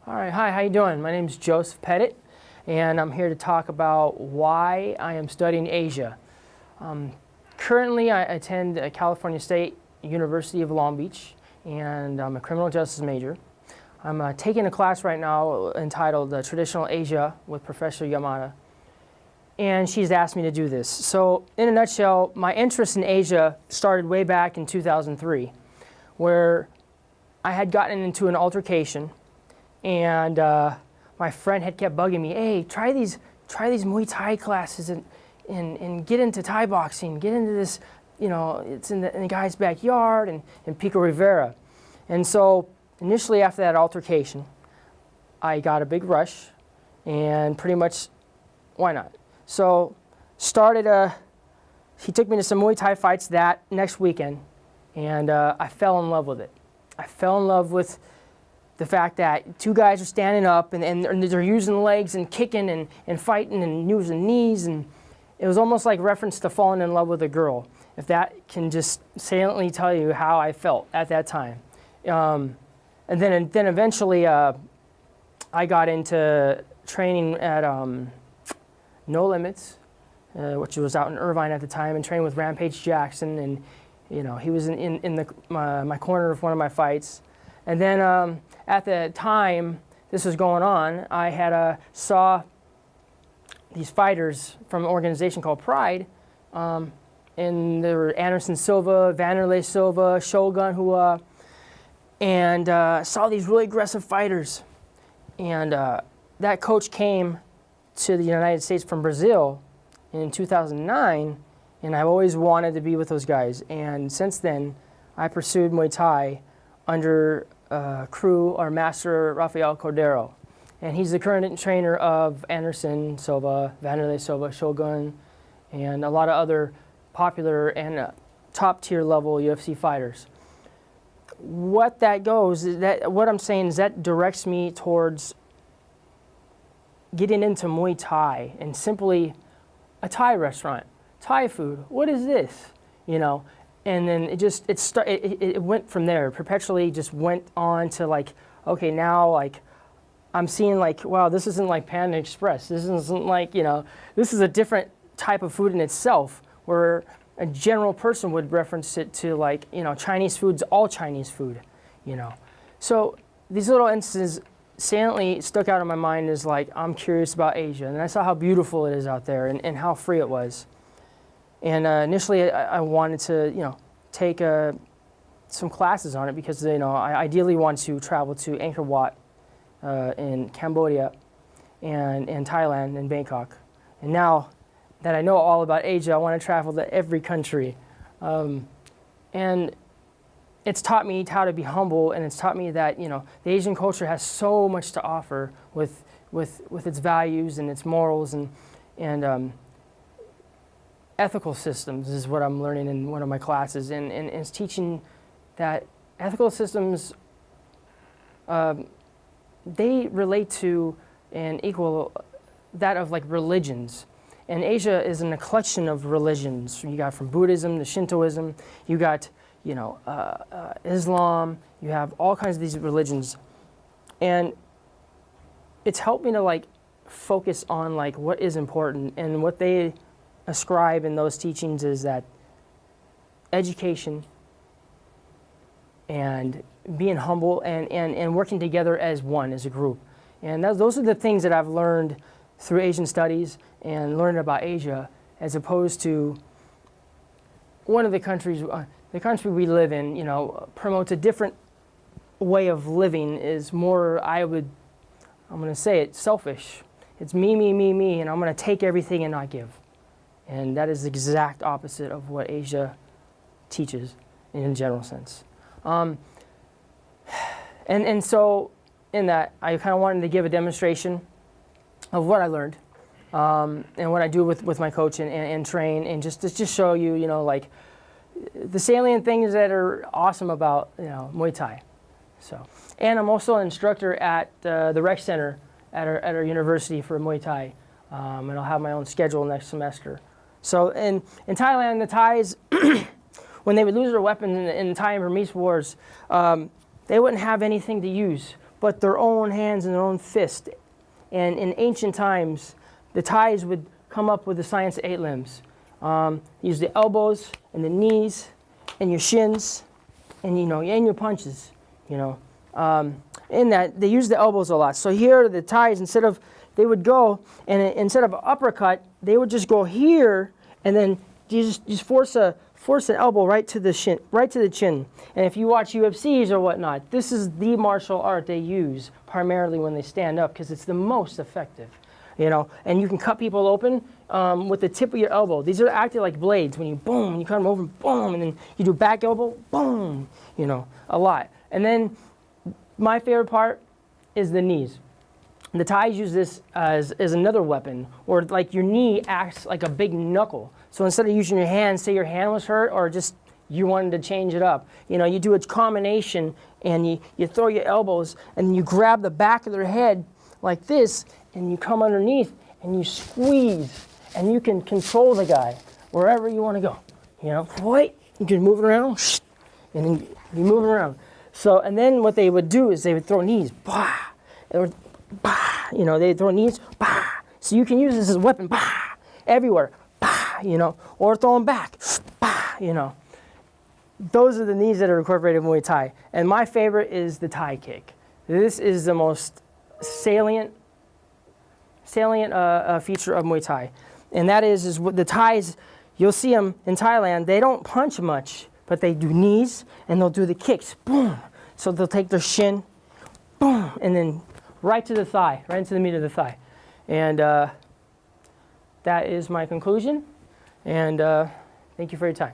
All right, hi, how you doing? My name is Joseph Petitt, and I'm here to talk about why I am studying Asia. Currently, I attend California State University of Long Beach, and I'm a criminal justice major. I'm taking a class right now entitled Traditional Asia with Professor Yamada, and she's asked me to do this. So, in a nutshell, my interest in Asia started way back in 2003, where I had gotten into an altercation. And my friend had kept bugging me, hey, try these Muay Thai classes and get into Thai boxing, get into this, it's in the guy's backyard in Pico Rivera. And so initially after that altercation, I got a big rush and pretty much, why not? So he took me to some Muay Thai fights that next weekend, and I fell in love with it. I fell in love with the fact that two guys are standing up and they're using the legs and kicking and fighting and using knees, and it was almost like reference to falling in love with a girl, if that can just saliently tell you how I felt at that time. And then eventually I got into training at No Limits, which was out in Irvine at the time, and trained with Rampage Jackson, and he was in my corner of one of my fights. And then at the time this was going on, I had saw these fighters from an organization called Pride, and there were Anderson Silva, Vanderlei Silva, Shogun Hua, and saw these really aggressive fighters. And that coach came to the United States from Brazil in 2009, and I've always wanted to be with those guys. And since then, I pursued Muay Thai under crew or master Rafael Cordero, and he's the current trainer of Anderson Silva, Vanderlei Silva, Shogun, and a lot of other popular and top tier level UFC fighters. What I'm saying is that directs me towards getting into Muay Thai and simply a Thai restaurant, Thai food. What is this? And then it went from there. Perpetually just went on to okay, now I'm seeing wow, this isn't like Panda Express. This isn't this is a different type of food in itself, where a general person would reference it to Chinese food's all Chinese food, So these little instances saliently stuck out in my mind as I'm curious about Asia, and I saw how beautiful it is out there and how free it was. And initially, I wanted to, take some classes on it because, I ideally want to travel to Angkor Wat in Cambodia and Thailand and Bangkok. And now that I know all about Asia, I want to travel to every country. And it's taught me how to be humble, and it's taught me that, the Asian culture has so much to offer with its values and its morals and ethical systems is what I'm learning in one of my classes, and it's teaching that ethical systems, they relate to and equal that of religions. And Asia is a collection of religions. You got from Buddhism to Shintoism, you got Islam, you have all kinds of these religions. And it's helped me to focus on what is important, and what they ascribe in those teachings is that education and being humble and working together as one, as a group. And those are the things that I've learned through Asian studies and learning about Asia, as opposed to one of the countries, the country we live in, promotes a different way of living, is more, I'm going to say it, selfish. It's me, and I'm going to take everything and not give. And that is the exact opposite of what Asia teaches in a general sense. And so in that, I kind of wanted to give a demonstration of what I learned and what I do with my coach and train, and just show you, the salient things that are awesome about, Muay Thai. So, and I'm also an instructor at the rec center at our university for Muay Thai, and I'll have my own schedule next semester. So in Thailand, the Thais, when they would lose their weapons in the Thai and Burmese wars, they wouldn't have anything to use but their own hands and their own fist. And in ancient times, the Thais would come up with the science of 8 limbs. Use the elbows and the knees and your shins and, and your punches, in that, they use the elbows a lot. So here, the Thais, they would go, and instead of uppercut, they would just go here, and then you just force an elbow right to the chin. And if you watch UFCs or whatnot, this is the martial art they use primarily when they stand up, because it's the most effective. And you can cut people open with the tip of your elbow. These are acting like blades. When you boom, you cut them over, boom, and then you do back elbow, boom, a lot. And then my favorite part is the knees. The Thais use this as another weapon, or like your knee acts like a big knuckle. So instead of using your hand, say your hand was hurt, or just you wanted to change it up, you do a combination, and you throw your elbows, and you grab the back of their head like this, and you come underneath, and you squeeze, and you can control the guy wherever you want to go. Wait, you can move it around, and then you move it around. So, and then what they would do is they would throw knees, bah, or bah, they throw knees, bah. So you can use this as a weapon, bah, everywhere, bah, or throw them back, bah, Those are the knees that are incorporated in Muay Thai. And my favorite is the Thai kick. This is the most salient feature of Muay Thai. And that is what the Thais, you'll see them in Thailand, they don't punch much, but they do knees, and they'll do the kicks, boom. So they'll take their shin, boom, and then right to the thigh, right into the meat of the thigh. And that is my conclusion. And thank you for your time.